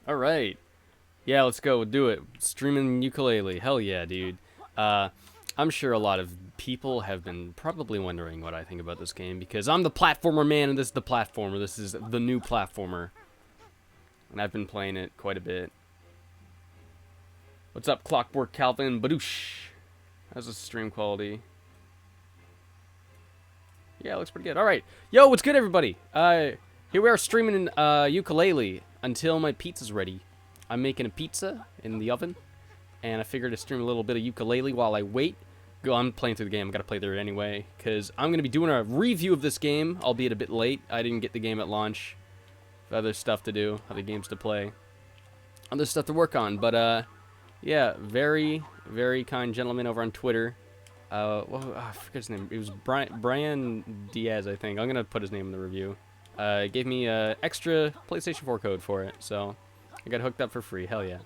Alright. Yeah, let's go. Do it. Streaming Yooka Laylee. Hell yeah, dude. I'm sure a lot of people have been probably wondering what I think about this game because I'm the platformer man and this is the platformer. This is the new platformer. And I've been playing it quite a bit. What's up, Clockwork Calvin? Badoosh. How's the stream quality? Yeah, it looks pretty good. Alright. Yo, what's good, everybody? Here we are streaming Yooka Laylee until my pizza's ready. I'm making a pizza in the oven, and I figured to stream a little bit of Yooka Laylee while I wait. I'm playing through the game. I gotta play through it anyway, because I'm gonna be doing a review of this game, albeit a bit late. I didn't get the game at launch. Other stuff to do, other games to play, other stuff to work on. But yeah, very, very kind gentleman over on Twitter. I forget his name. It was Brian Diaz, I think. I'm gonna put his name in the review. Gave me a extra PlayStation 4 code for it, so I got hooked up for free. Hell yeah.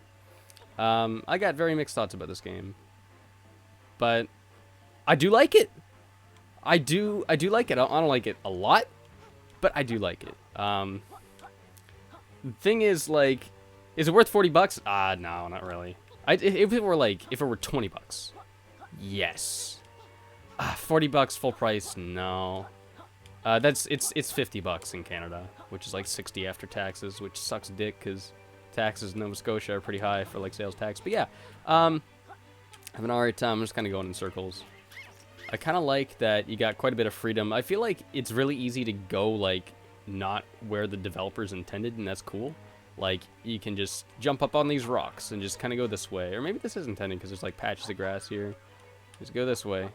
I got very mixed thoughts about this game, but I do like it. I do like it. I don't like it a lot, but I do like it. The thing is, like, is it worth $40? No, not really. If it were 20 bucks, yes. $40 full price, no. It's 50 bucks in Canada, which is like 60 after taxes, which sucks dick because taxes in Nova Scotia are pretty high for like sales tax. But yeah, having an alright time. I'm just kind of going in circles. I kind of like that you got quite a bit of freedom. I feel like it's really easy to go like not where the developers intended, and that's cool. Like you can just jump up on these rocks and just kind of go this way, or maybe this is intended because there's like patches of grass here. Just go this way.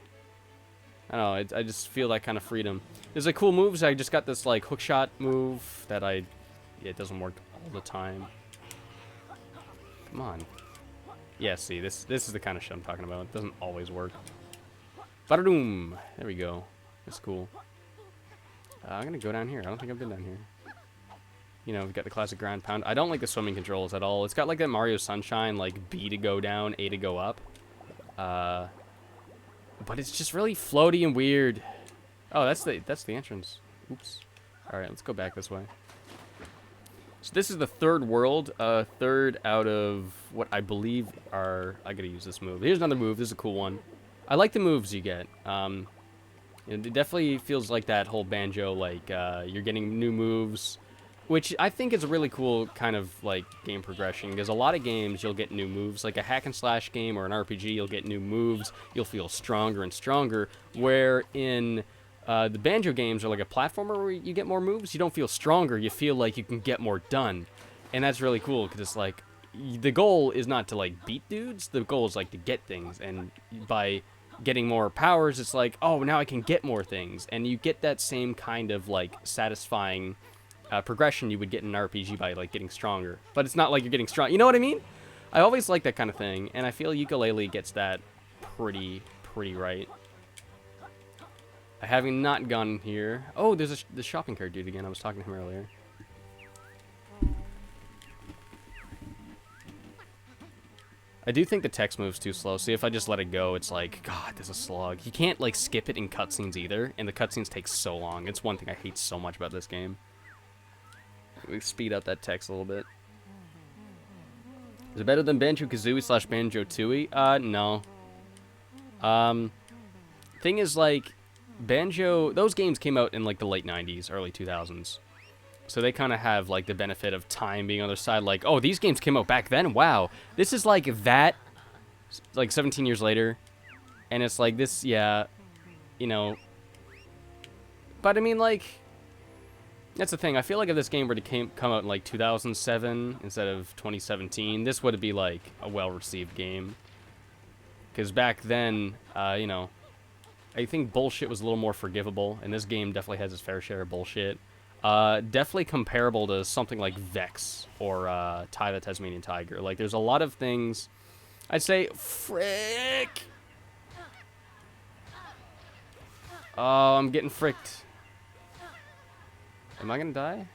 I don't know, I just feel that kind of freedom. There's like cool moves. I just got this like hook shot move that it doesn't work all the time. Come on. Yeah, see, this is the kind of shit I'm talking about. It doesn't always work. Bada-doom. There we go. That's cool. I'm gonna go down here. I don't think I've been down here. You know, we've got the classic ground pound. I don't like the swimming controls at all. It's got like that Mario Sunshine, like B to go down, A to go up. But it's just really floaty and weird. Oh, that's the entrance. Oops. All right, let's go back this way. So this is the third world, third out of what I believe are. I gotta use this move. Here's another move. This is a cool one. I like the moves you get. It definitely feels like that whole Banjo, like you're getting new moves, which I think is a really cool kind of like game progression. Because a lot of games you'll get new moves, like a hack and slash game or an RPG, you'll get new moves. You'll feel stronger and stronger. Where in the Banjo games are like a platformer where you get more moves, you don't feel stronger. You feel like you can get more done, and that's really cool because it's like the goal is not to like beat dudes. The goal is like to get things, and by getting more powers, it's like, oh, now I can get more things, and you get that same kind of like satisfying progression you would get in an RPG by like getting stronger. But it's not like you're getting strong. You know what I mean? I always like that kind of thing, and I feel Yooka Laylee gets that pretty right. I haven't not gone here. Oh, there's the shopping cart dude again. I was talking to him earlier. I do think the text moves too slow. See, if I just let it go, it's like, God, there's a slog. You can't, like, skip it in cutscenes either, and the cutscenes take so long. It's one thing I hate so much about this game. We speed up that text a little bit. Is it better than Banjo-Kazooie / Banjo-Tooie? No. Thing is, like, those games came out in, like, the late 90s, early 2000s. So they kind of have, like, the benefit of time being on their side. Like, oh, these games came out back then? Wow. This is like that, like, 17 years later. And it's like this, yeah, you know. But, I mean, like, that's the thing. I feel like if this game were to come out in, like, 2007 instead of 2017, this would be, like, a well-received game. Because back then, you know, I think bullshit was a little more forgivable. And this game definitely has its fair share of bullshit. Definitely comparable to something like Vex or Ty the Tasmanian Tiger. Like, there's a lot of things. I'd say, frick. Oh, I'm getting fricked. Am I gonna die?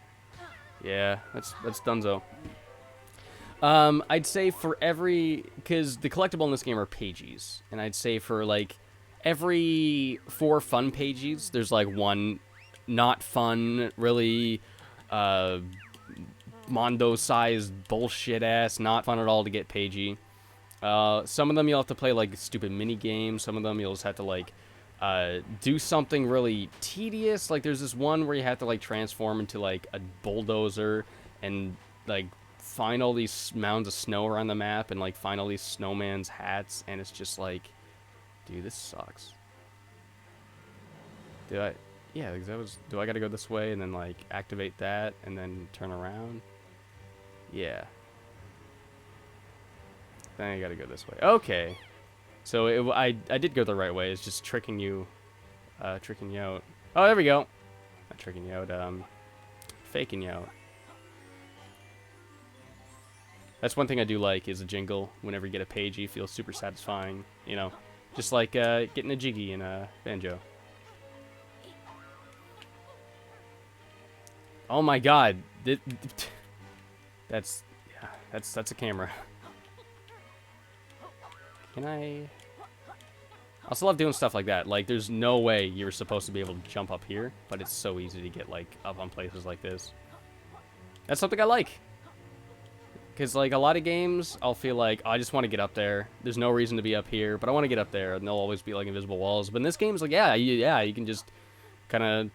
Yeah, that's dunzo. I'd say for because the collectible in this game are pages, and I'd say for like every 4 fun pages, there's like one not fun, really Mondo-sized bullshit-ass, not fun at all to get pagey. Some of them you'll have to play, like, stupid mini-games. Some of them you'll just have to, like, do something really tedious. Like, there's this one where you have to, like, transform into, like, a bulldozer and, like, find all these mounds of snow around the map and, like, find all these snowman's hats. And it's just like, dude, this sucks. Do I gotta go this way and then, like, activate that and then turn around? Yeah. Then I gotta go this way. Okay. So I did go the right way. It's just tricking you out. Oh, there we go. Not tricking you out, faking you out. That's one thing I do like is a jingle. Whenever you get a pagey, feels super satisfying. You know, just like getting a jiggy in a banjo. Oh my god. That's a camera. Can I also love doing stuff like that. Like, there's no way you're supposed to be able to jump up here, but it's so easy to get, like, up on places like this. That's something I like. Because, like, a lot of games, I'll feel like, oh, I just want to get up there. There's no reason to be up here, but I want to get up there, and there'll always be, like, invisible walls. But in this game, it's like, yeah, you can just kind of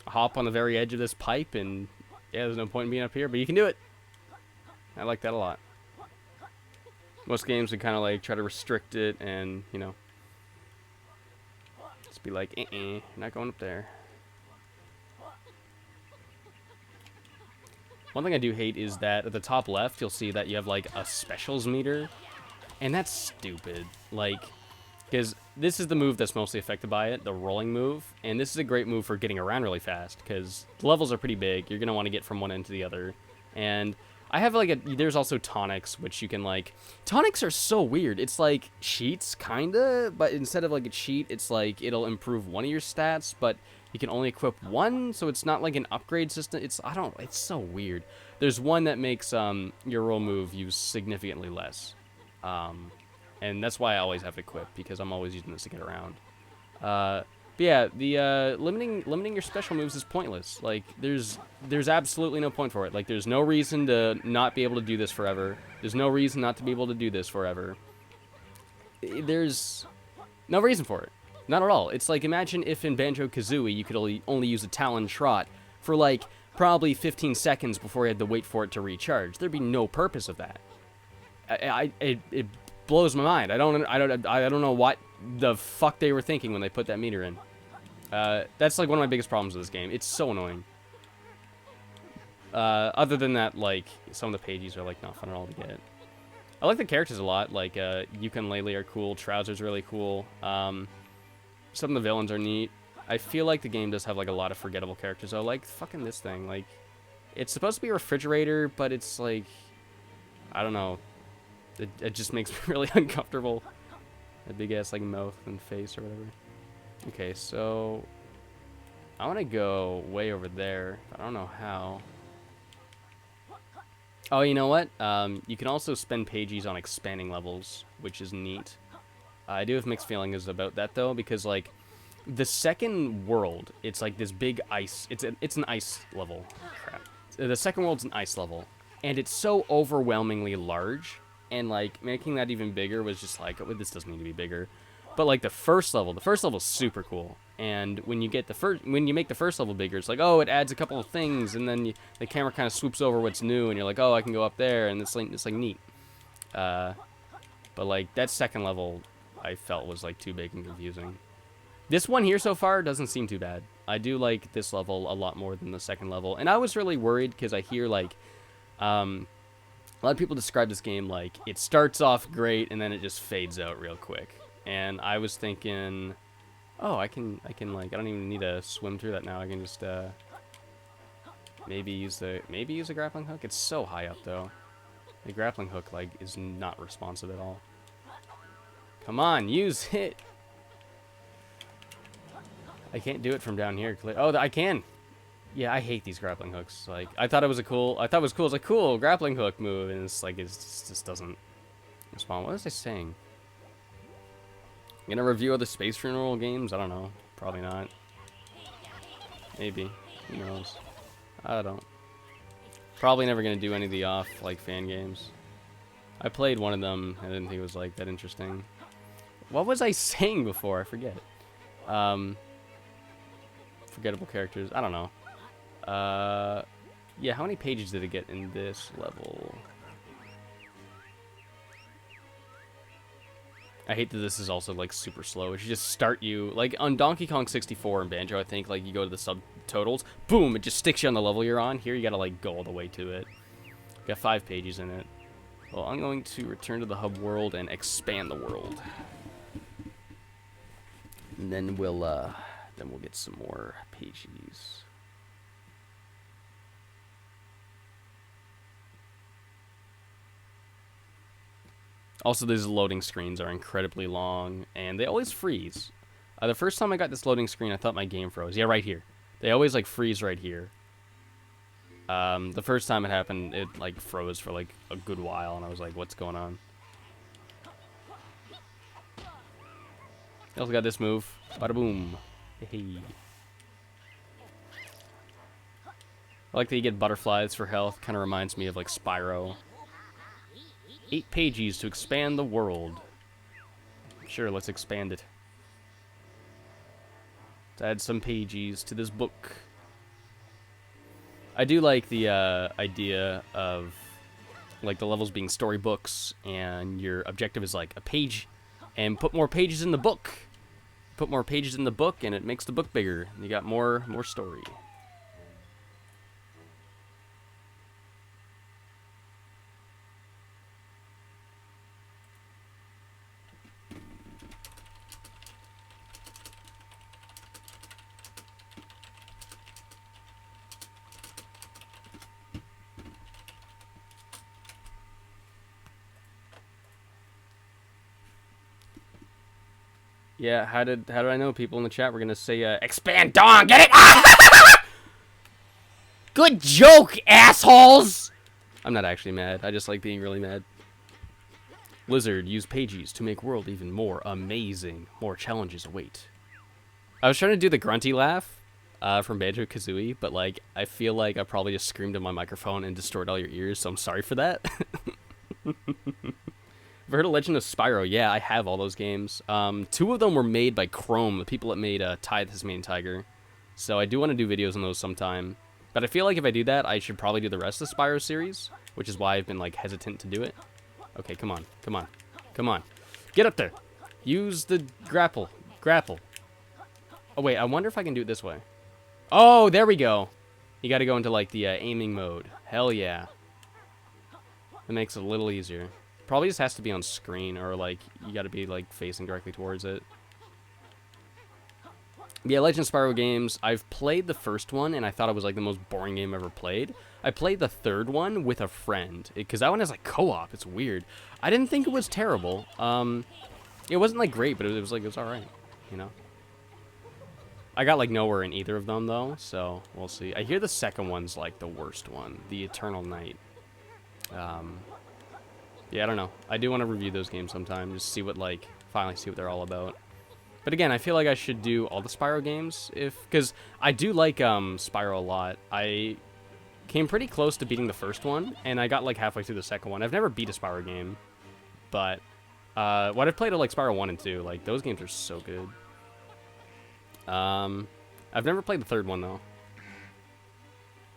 hop on the very edge of this pipe, and, yeah, there's no point in being up here, but you can do it. I like that a lot. Most games would kind of, like, try to restrict it and, you know, just be like, you're not going up there. One thing I do hate is that at the top left, you'll see that you have, like, a specials meter. And that's stupid. Like, because this is the move that's mostly affected by it, the rolling move. And this is a great move for getting around really fast, because the levels are pretty big. You're going to want to get from one end to the other. And I have, like, there's also tonics, which you can, like, tonics are so weird. It's like cheats, kinda, but instead of, like, a cheat, it's like it'll improve one of your stats, but you can only equip one, so it's not like an upgrade system. It's so weird. There's one that makes your roll move use significantly less. And that's why I always have it equipped, because I'm always using this to get around. But yeah, the limiting your special moves is pointless. Like, there's absolutely no point for it. Like, there's no reason to not be able to do this forever. There's no reason not to be able to do this forever. There's no reason for it. Not at all. It's like, imagine if in Banjo-Kazooie you could only use a Talon Trot for, like, probably 15 seconds before you had to wait for it to recharge. There'd be no purpose of that. It blows my mind. I don't know what the fuck they were thinking when they put that meter in. That's, like, one of my biggest problems with this game. It's so annoying. Other than that, like, some of the pages are, like, not fun at all to get. I like the characters a lot. Like, Yooka and Laylee are cool. Trowser's really cool. Some of the villains are neat. I feel like the game does have, like, a lot of forgettable characters, though. Like, fucking this thing. Like, it's supposed to be a refrigerator, but it's, like, I don't know. It just makes me really uncomfortable. A big-ass, like, mouth and face or whatever. Okay, so I want to go way over there. I don't know how. Oh, you know what? You can also spend pages on expanding levels, which is neat. I do have mixed feelings about that, though, because, like, the second world, it's like this big ice. It's an ice level. Crap. The second world's an ice level, and it's so overwhelmingly large, and, like, making that even bigger was just like, oh, this doesn't need to be bigger. But, like, the first level's super cool. And when you make the first level bigger, it's like, oh, it adds a couple of things, and then the camera kind of swoops over what's new, and you're like, oh, I can go up there, and it's like neat. But, like, that second level, I felt was, like, too big and confusing. This one here so far doesn't seem too bad. I do like this level a lot more than the second level, and I was really worried because I hear, like, a lot of people describe this game like it starts off great and then it just fades out real quick. And I was thinking, oh, I can like, I don't even need to swim through that now. I can just maybe use a grappling hook. It's so high up though. The grappling hook, like, is not responsive at all. Come on, use it. I can't do it from down here. Oh, I can. Yeah, I hate these grappling hooks. Like, I thought it was cool. It's like, cool grappling hook move, and it's like, it just doesn't respond. What was I saying? Gonna review other Space Funeral games? I don't know. Probably not. Maybe. Who knows? I don't. Probably never gonna do any of the like fan games. I played one of them. I didn't think it was like that interesting. What was I saying before? I forget. Forgettable characters. I don't know. Yeah, how many pages did it get in this level? I hate that this is also like super slow. It should just start you like on Donkey Kong 64 and Banjo. I think like you go to the subtotals, boom, it just sticks you on the level you're on. Here you gotta like go all the way to it. Got 5 pages in it. Well, I'm going to return to the hub world and expand the world, and then we'll get some more pages. Also, these loading screens are incredibly long, and they always freeze. The first time I got this loading screen, I thought my game froze. Yeah, right here. They always, like, freeze right here. The first time it happened, it, like, froze for, like, a good while, and I was like, what's going on? I also got this move. Bada boom. Hey. I like that you get butterflies for health. Kind of reminds me of, like, Spyro. 8 pages to expand the world. Sure, let's expand it. Let's add some pages to this book. I do like the idea of like the levels being storybooks, and your objective is like a page, and put more pages in the book. Put more pages in the book, and it makes the book bigger. You got more story. Yeah, how did I know people in the chat were gonna say expand dong, get it? Good joke, assholes! I'm not actually mad. I just like being really mad. Lizard, use pages to make world even more amazing. More challenges await. I was trying to do the grunty laugh from Banjo-Kazooie, but like I feel like I probably just screamed in my microphone and destroyed all your ears, so I'm sorry for that. I've heard of Legend of Spyro. Yeah, I have all those games. 2 of them were made by Chrome, the people that made Ty the Tasmanian Tiger. So I do want to do videos on those sometime. But I feel like if I do that, I should probably do the rest of the Spyro series, which is why I've been like hesitant to do it. Okay, come on, come on, come on. Get up there. Use the grapple. Grapple. Oh, wait, I wonder if I can do it this way. Oh, there we go. You got to go into like the aiming mode. Hell yeah. That makes it a little easier. Probably just has to be on screen, or like you got to be like facing directly towards it. Yeah, Legend of Spyro games. I've played the first one, and I thought it was like the most boring game ever played. I played the third one with a friend because that one has like co-op. It's weird. I didn't think it was terrible. It wasn't like great, but it was like it was all right. You know. I got like nowhere in either of them though, so we'll see. I hear the second one's like the worst one, the Eternal Night. Yeah, I don't know. I do want to review those games sometime, just see what, like, finally see what they're all about. But again, I feel like I should do all the Spyro games, because I do like Spyro a lot. I came pretty close to beating the first one, and I got, like, halfway through the second one. I've never beat a Spyro game, but what I've played are, like, Spyro 1 and 2. Like, those games are so good. I've never played the third one, though.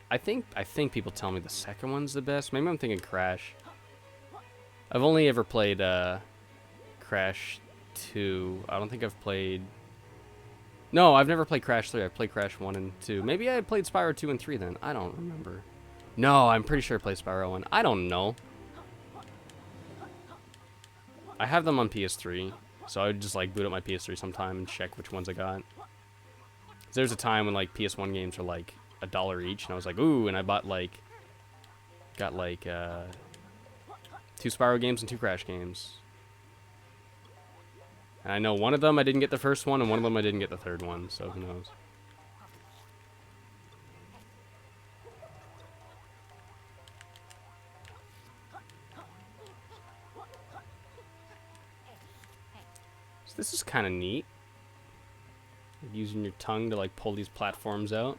I think people tell me the second one's the best. Maybe I'm thinking Crash. I've only ever played Crash 2. I don't think I've played... No, I've never played Crash 3. I've played Crash 1 and 2. Maybe I played Spyro 2 and 3 then. I don't remember. No, I'm pretty sure I played Spyro 1. I don't know. I have them on PS3, so I would just like boot up my PS3 sometime and check which ones I got. There's a time when like PS1 games were like $1 each, and I was like, ooh, and I bought like... Got like... 2 Spyro games and 2 Crash games. And I know one of them I didn't get the first one, and one of them I didn't get the third one, so who knows. So this is kind of neat. Using your tongue to like pull these platforms out.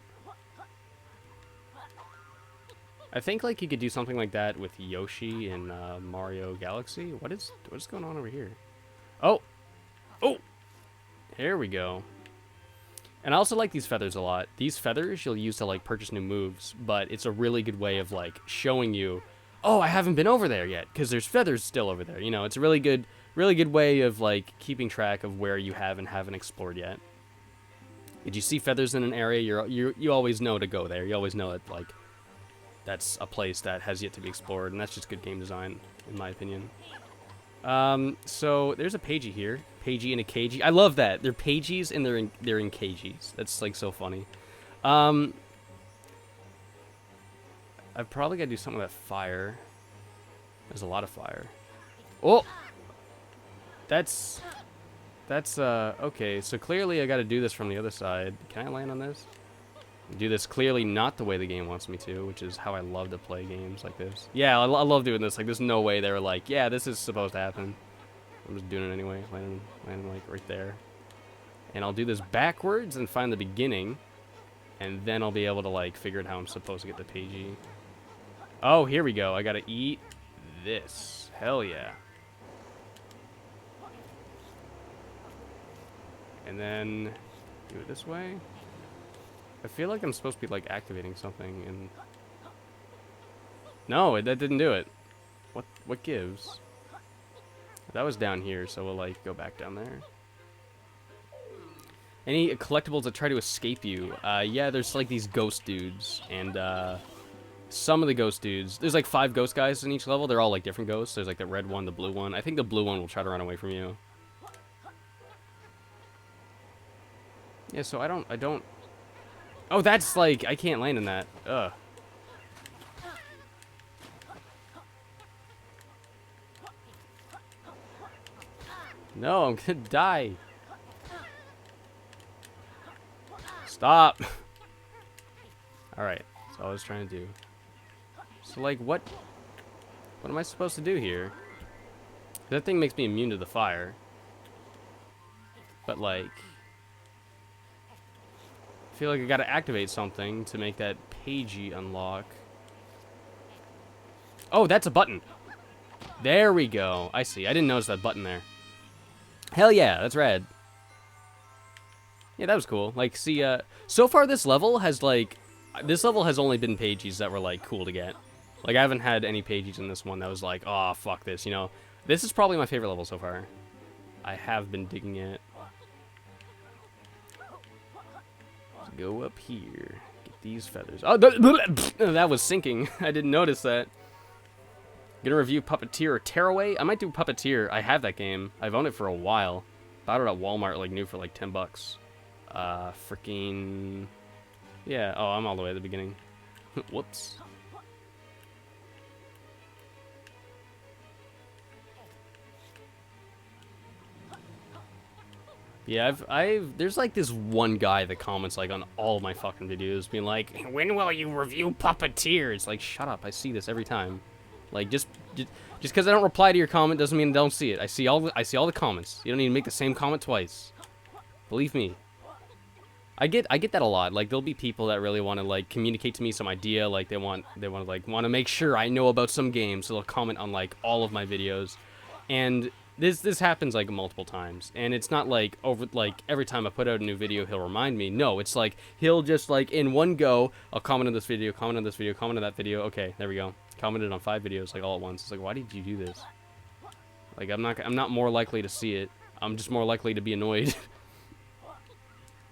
I think like you could do something like that with Yoshi in Mario Galaxy. What is going on over here? Oh, oh, here we go. And I also like these feathers a lot. These feathers you'll use to like purchase new moves, but it's a really good way of like showing you, oh, I haven't been over there yet because there's feathers still over there. You know, it's a really good way of like keeping track of where you have and haven't explored yet. If you see feathers in an area, you always know to go there. You always know that like that's a place that has yet to be explored, and that's just good game design, in my opinion. So there's a Pagey here. Pagey and a Cagey. I love that. They're Pageys and they're in Cageys. That's like so funny. I've probably got to do something with that fire. There's a lot of fire. Oh! That's okay. So clearly I got to do this from the other side. Can I land on this? Do this clearly not the way the game wants me to, which is how I love to play games like this. Yeah, I love doing this. Like, there's no way they were like, yeah, this is supposed to happen. I'm just doing it anyway. Landing like right there. And I'll do this backwards and find the beginning. And then I'll be able to like figure out how I'm supposed to get the Pagey. Oh, here we go. I gotta eat this. Hell yeah. And then do it this way. I feel like I'm supposed to be like activating something, and no, that didn't do it. What gives? That was down here, so we'll like go back down there. Any collectibles that try to escape you? Yeah, there's like these ghost dudes, and some of the ghost dudes. There's like 5 ghost guys in each level. They're all like different ghosts. There's like the red one, the blue one. I think the blue one will try to run away from you. Yeah, so I don't. Oh, that's like, I can't land in that. Ugh. No, I'm gonna die. Stop. Alright, that's all I was trying to do. So, like, what am I supposed to do here? That thing makes me immune to the fire. But, like, I feel like I gotta activate something to make that Pagey unlock. Oh, that's a button. There we go. I see. I didn't notice that button there. Hell yeah, that's rad. Yeah, that was cool. Like, see, so far this level has, like, only been Pageys that were, like, cool to get. Like, I haven't had any Pageys in this one that was like, oh, fuck this, you know. This is probably my favorite level so far. I have been digging it. Go up here. Get these feathers. Oh, that was sinking. I didn't notice that. Gonna review Puppeteer or Tearaway? I might do Puppeteer. I have that game. I've owned it for a while. Bought it at Walmart, like, new for, like, 10 bucks. Freaking... Yeah. Oh, I'm all the way at the beginning. Whoops. Yeah, there's like this one guy that comments like on all of my fucking videos being like, when will you review Puppeteer? It's like, shut up, I see this every time. Like, just because I don't reply to your comment doesn't mean I don't see it. I see all the comments. You don't need to make the same comment twice. Believe me. I get that a lot. Like, there'll be people that really want to like communicate to me some idea, like they want to make sure I know about some games, so they'll comment on like all of my videos. And this happens like multiple times, and it's not like every time I put out a new video he'll remind me. No, it's like he'll just like in one go, I'll comment on this video, comment on this video, comment on that video. Okay, there we go. Commented on 5 videos like all at once. It's like, why did you do this? Like, I'm not more likely to see it. I'm just more likely to be annoyed.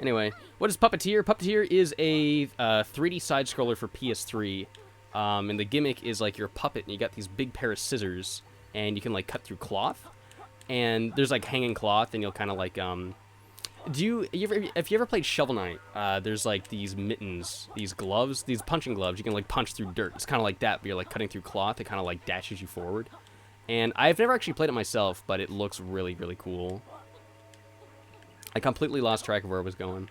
Anyway, what is Puppeteer? Puppeteer is a 3D side scroller for PS3, and the gimmick is like you're a puppet and you got these big pair of scissors, and you can like cut through cloth. And there's like hanging cloth, and you'll kind of like if you ever played Shovel Knight, there's like these mittens, these gloves, these punching gloves. You can like punch through dirt. It's kind of like that, but you're like cutting through cloth. It kind of like dashes you forward. And I've never actually played it myself, but it looks really, really cool. I completely lost track of where I was going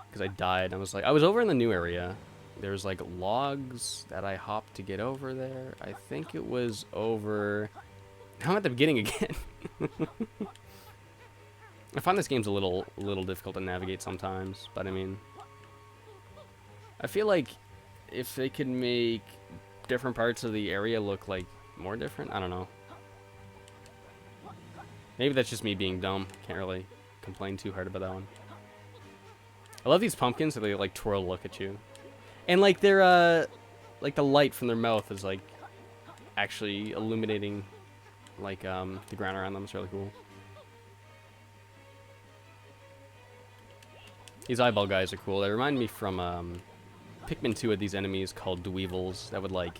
because I died. I was over in the new area. There's like logs that I hopped to get over there. I think it was over. I'm at the beginning again. I find this game's a little difficult to navigate sometimes, but I mean, I feel like if they could make different parts of the area look like more different. I don't know. Maybe that's just me being dumb. Can't really complain too hard about that one. I love these pumpkins. They like twirl look at you, and like they're like the light from their mouth is like actually illuminating like the ground around them. It's really cool. These eyeball guys are cool. They remind me from Pikmin 2 of these enemies called Dweevils that would like,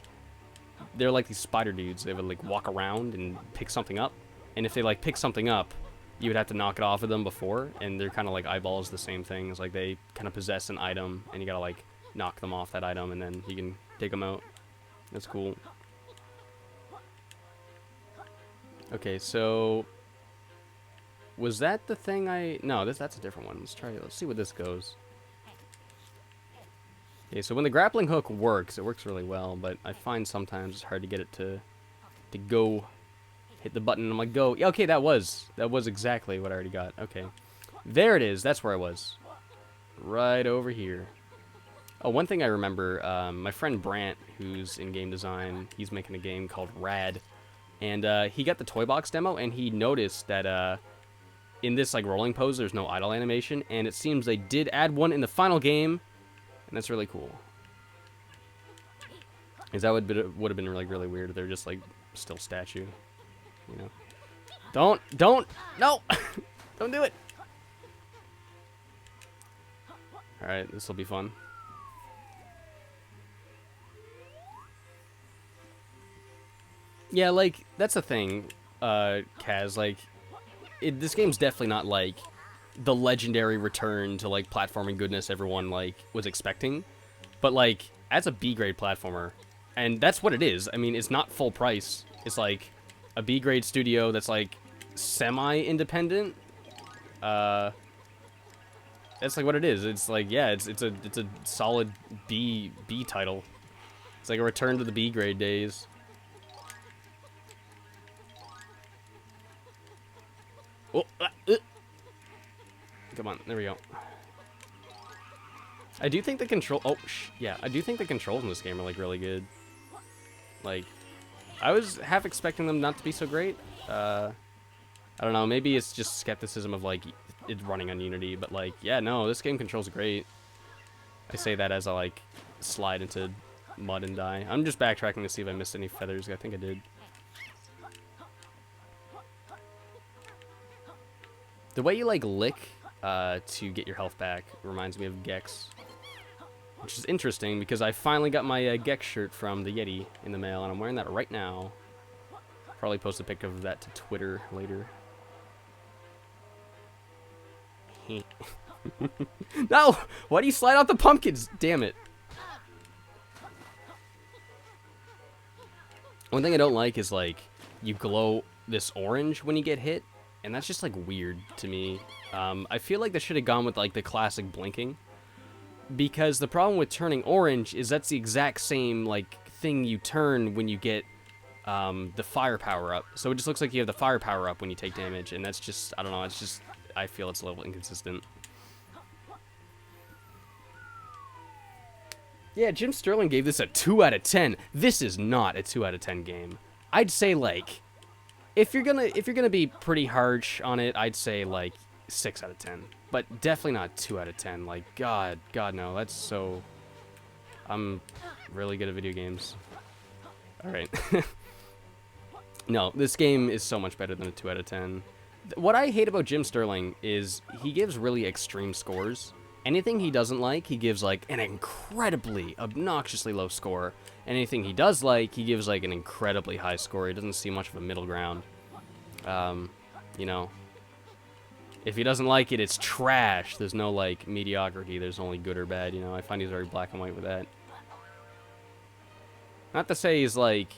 they're like these spider dudes. They would like walk around and pick something up, and if they like pick something up, you would have to knock it off of them before, and they're kind of like eyeballs, the same thing. It's like they kind of possess an item, and you gotta like knock them off that item, and then you can take them out. That's cool. Okay, so was that the thing no, that's a different one. Let's see what this goes. Okay, so when the grappling hook works, it works really well, but I find sometimes it's hard to get it to go. Hit the button, I'm like, go. Yeah, okay, that was exactly what I already got. Okay. There it is. That's where I was. Right over here. Oh, one thing I remember, my friend Brant, who's in game design, he's making a game called Rad, and he got the toy box demo, and he noticed that in this like rolling pose, there's no idle animation, and it seems they did add one in the final game, and that's really cool. Because that would have been like really weird if they're just like still statue, you know. No, don't do it. All right, this will be fun. Yeah, like that's the thing, Kaz. Like, this game's definitely not like the legendary return to like platforming goodness everyone like was expecting, but like as a B grade platformer, and that's what it is. I mean, it's not full price. It's like a B grade studio that's like semi-independent. That's like what it is. It's like, yeah, it's a solid B title. It's like a return to the B grade days. Oh, come on, there we go. I do think the control. Oh, yeah, I do think the controls in this game are like really good. Like, I was half expecting them not to be so great. I don't know. Maybe it's just skepticism of like it running on Unity, but like, yeah, no, this game controls great. I say that as I like slide into mud and die. I'm just backtracking to see if I missed any feathers. I think I did. The way you like lick to get your health back reminds me of Gex, which is interesting because I finally got my Gex shirt from the Yeti in the mail, and I'm wearing that right now. Probably post a pic of that to Twitter later. No! Why do you slide out the pumpkins? Damn it. One thing I don't like is like you glow this orange when you get hit, and that's just like weird to me. I feel like they should have gone with like the classic blinking, because the problem with turning orange is that's the exact same like thing you turn when you get the fire power up. So it just looks like you have the fire power up when you take damage, and that's just, I don't know, it's just, I feel it's a little inconsistent. Yeah, Jim Sterling gave this a 2 out of 10. This is not a 2 out of 10 game. I'd say like, if you're gonna be pretty harsh on it, I'd say like 6 out of 10. But definitely not 2 out of 10. Like, God no, that's so... I'm really good at video games. Alright. No, this game is so much better than a 2 out of 10. What I hate about Jim Sterling is he gives really extreme scores. Anything he doesn't like, he gives like an incredibly, obnoxiously low score. Anything he does like, he gives like an incredibly high score. He doesn't see much of a middle ground. You know, if he doesn't like it, it's trash. There's no like mediocrity. There's only good or bad. You know, I find he's very black and white with that. Not to say he's like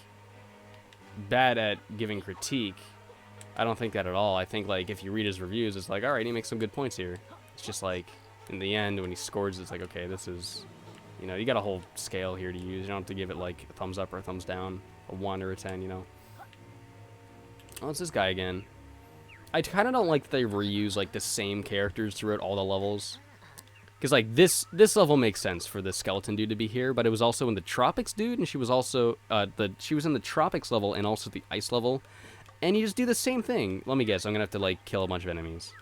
bad at giving critique. I don't think that at all. I think like if you read his reviews, it's like, all right, he makes some good points here. It's just like in the end when he scores, it's like, okay, this is, you know, you got a whole scale here to use. You don't have to give it like a thumbs up or a thumbs down, a 1 or a 10, you know. Oh, it's this guy again. I kind of don't like that they reuse like the same characters throughout all the levels. Because, like, this level makes sense for the skeleton dude to be here, but it was also in the tropics dude, and she was also, she was in the tropics level and also the ice level. And you just do the same thing. Let me guess, I'm gonna have to, like, kill a bunch of enemies.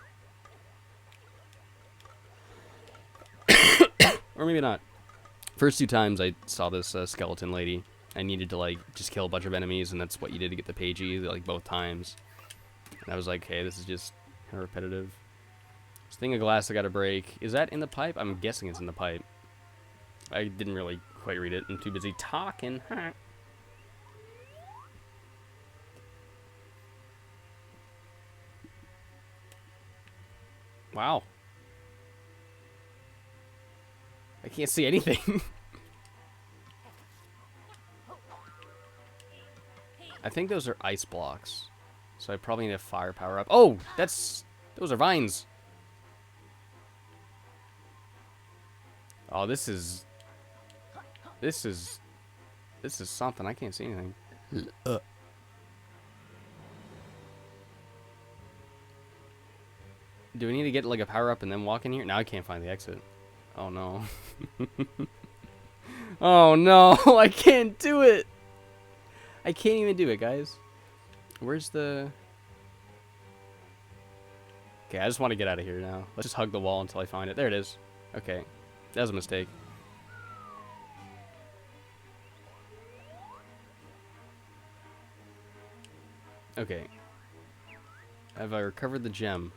Or maybe not. First 2 times I saw this skeleton lady, I needed to, like, just kill a bunch of enemies, and that's what you did to get the pagey, like, both times. And I was like, hey, this is just kind of repetitive. This thing of glass I gotta break. Is that in the pipe? I'm guessing it's in the pipe. I didn't really quite read it. I'm too busy talking. Wow. I can't see anything. I think those are ice blocks. So I probably need a fire power up. Oh, those are vines. Oh, this is something. I can't see anything. Do we need to get like a power up and then walk in here? Now I can't find the exit. Oh no. Oh no, I can't do it. I can't even do it, guys. Where's the... Okay, I just want to get out of here now. Let's just hug the wall until I find it. There it is. Okay. That was a mistake. Okay. Have I recovered the gem?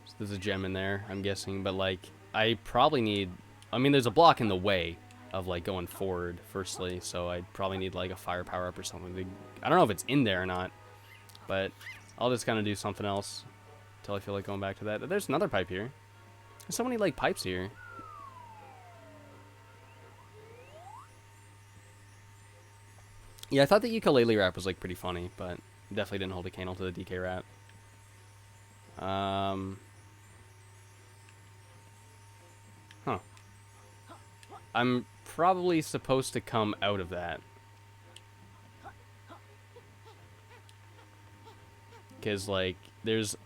So there's a gem in there, I'm guessing. But, like, I probably need... I mean, there's a block in the way of, like, going forward, firstly. So I probably need, like, a fire power-up or something. I don't know if it's in there or not. But I'll just kind of do something else until I feel like going back to that. There's another pipe here. There's so many, like, pipes here. Yeah, I thought the Yooka Laylee rap was, like, pretty funny, but definitely didn't hold a candle to the DK rap. Huh. I'm probably supposed to come out of that. Because, like, there's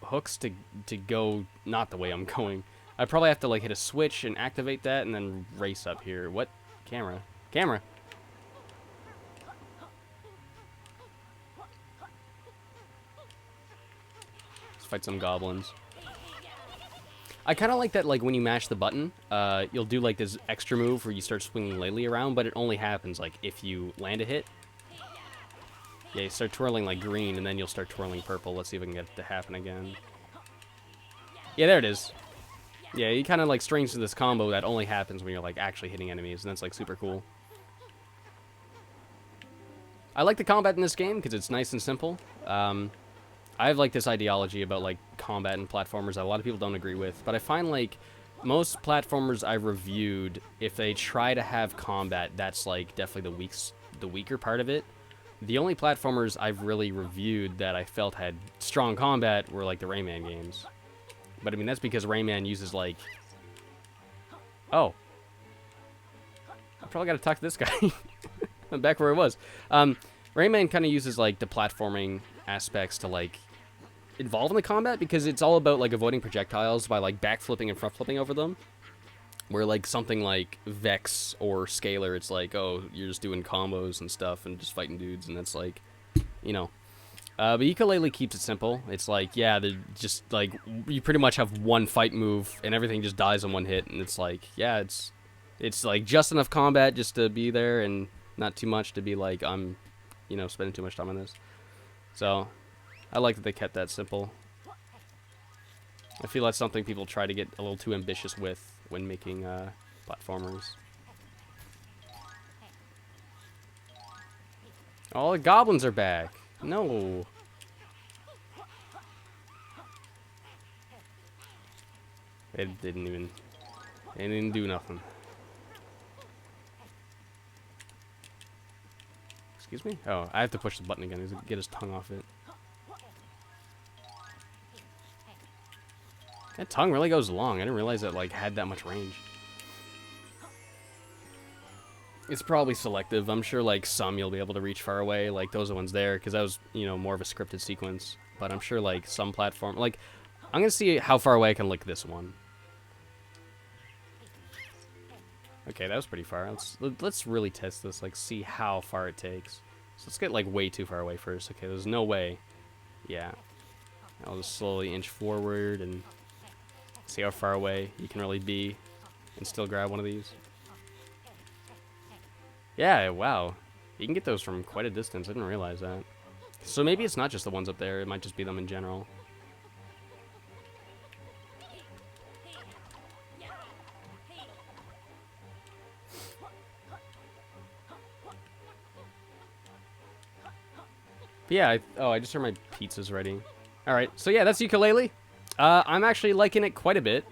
hooks to go not the way I'm going. I probably have to, like, hit a switch and activate that and then race up here. What? Camera. Camera! Let's fight some goblins. I kind of like that, like, when you mash the button, you'll do, like, this extra move where you start swinging Laylee around, but it only happens, like, if you land a hit. Yeah, you start twirling, like, green, and then you'll start twirling purple. Let's see if we can get it to happen again. Yeah, there it is. Yeah, you kind of, like, strings to this combo that only happens when you're, like, actually hitting enemies, and that's, like, super cool. I like the combat in this game because it's nice and simple. I have, like, this ideology about, like, combat and platformers that a lot of people don't agree with, but I find, like, most platformers I've reviewed, if they try to have combat, that's, like, definitely the weaker part of it. The only platformers I've really reviewed that I felt had strong combat were, like, the Rayman games. But, I mean, that's because Rayman uses, like... Oh. I probably gotta talk to this guy. I'm back where I was. Rayman kind of uses, like, the platforming aspects to, like, involve in the combat, because it's all about, like, avoiding projectiles by, like, backflipping and front-flipping over them. Where, like, something like Vex or Scalar, it's like, oh, you're just doing combos and stuff and just fighting dudes, and that's, like, you know. But Yooka Laylee keeps it simple. It's like, yeah, they're just, like, you pretty much have one fight move, and everything just dies in one hit, and it's like, yeah, it's like, just enough combat just to be there, and not too much to be like, I'm, you know, spending too much time on this. So, I like that they kept that simple. I feel that's something people try to get a little too ambitious with when making platformers. All the goblins are back. No. It didn't even do nothing. Excuse me? Oh, I have to push the button again to get his tongue off it. That tongue really goes long. I didn't realize it, like, had that much range. It's probably selective. I'm sure, like, some you'll be able to reach far away. Like, those are ones there, because that was, you know, more of a scripted sequence. But I'm sure, like, some platform... Like, I'm going to see how far away I can lick this one. Okay, that was pretty far. Let's really test this, like, see how far it takes. So let's get, like, way too far away first. Okay, there's no way. Yeah. I'll just slowly inch forward and see how far away you can really be and still grab one of these. Yeah, wow. You can get those from quite a distance. I didn't realize that. So maybe it's not just the ones up there. It might just be them in general. But yeah, I just heard my pizza's ready. Alright, so yeah, that's Yooka Laylee. I'm actually liking it quite a bit.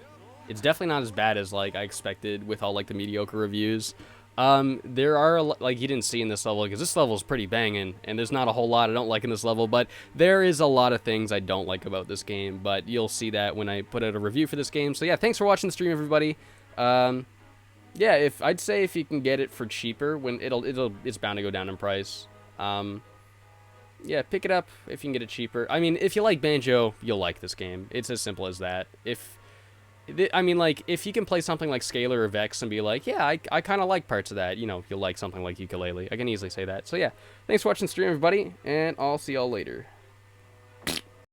It's definitely not as bad as, like, I expected with all, like, the mediocre reviews. There are, like, you didn't see in this level, because this level is pretty banging, and there's not a whole lot I don't like in this level, but there is a lot of things I don't like about this game, but you'll see that when I put out a review for this game. So yeah, thanks for watching the stream, everybody. Yeah, I'd say if you can get it for cheaper, when it's bound to go down in price. Yeah, pick it up if you can get it cheaper. I mean, if you like Banjo, you'll like this game. It's as simple as that. I mean, like, if you can play something like Scalar or Vex and be like, yeah, I kind of like parts of that, you know, you'll like something like Yooka Laylee. I can easily say that. So yeah, thanks for watching the stream, everybody, and I'll see y'all later.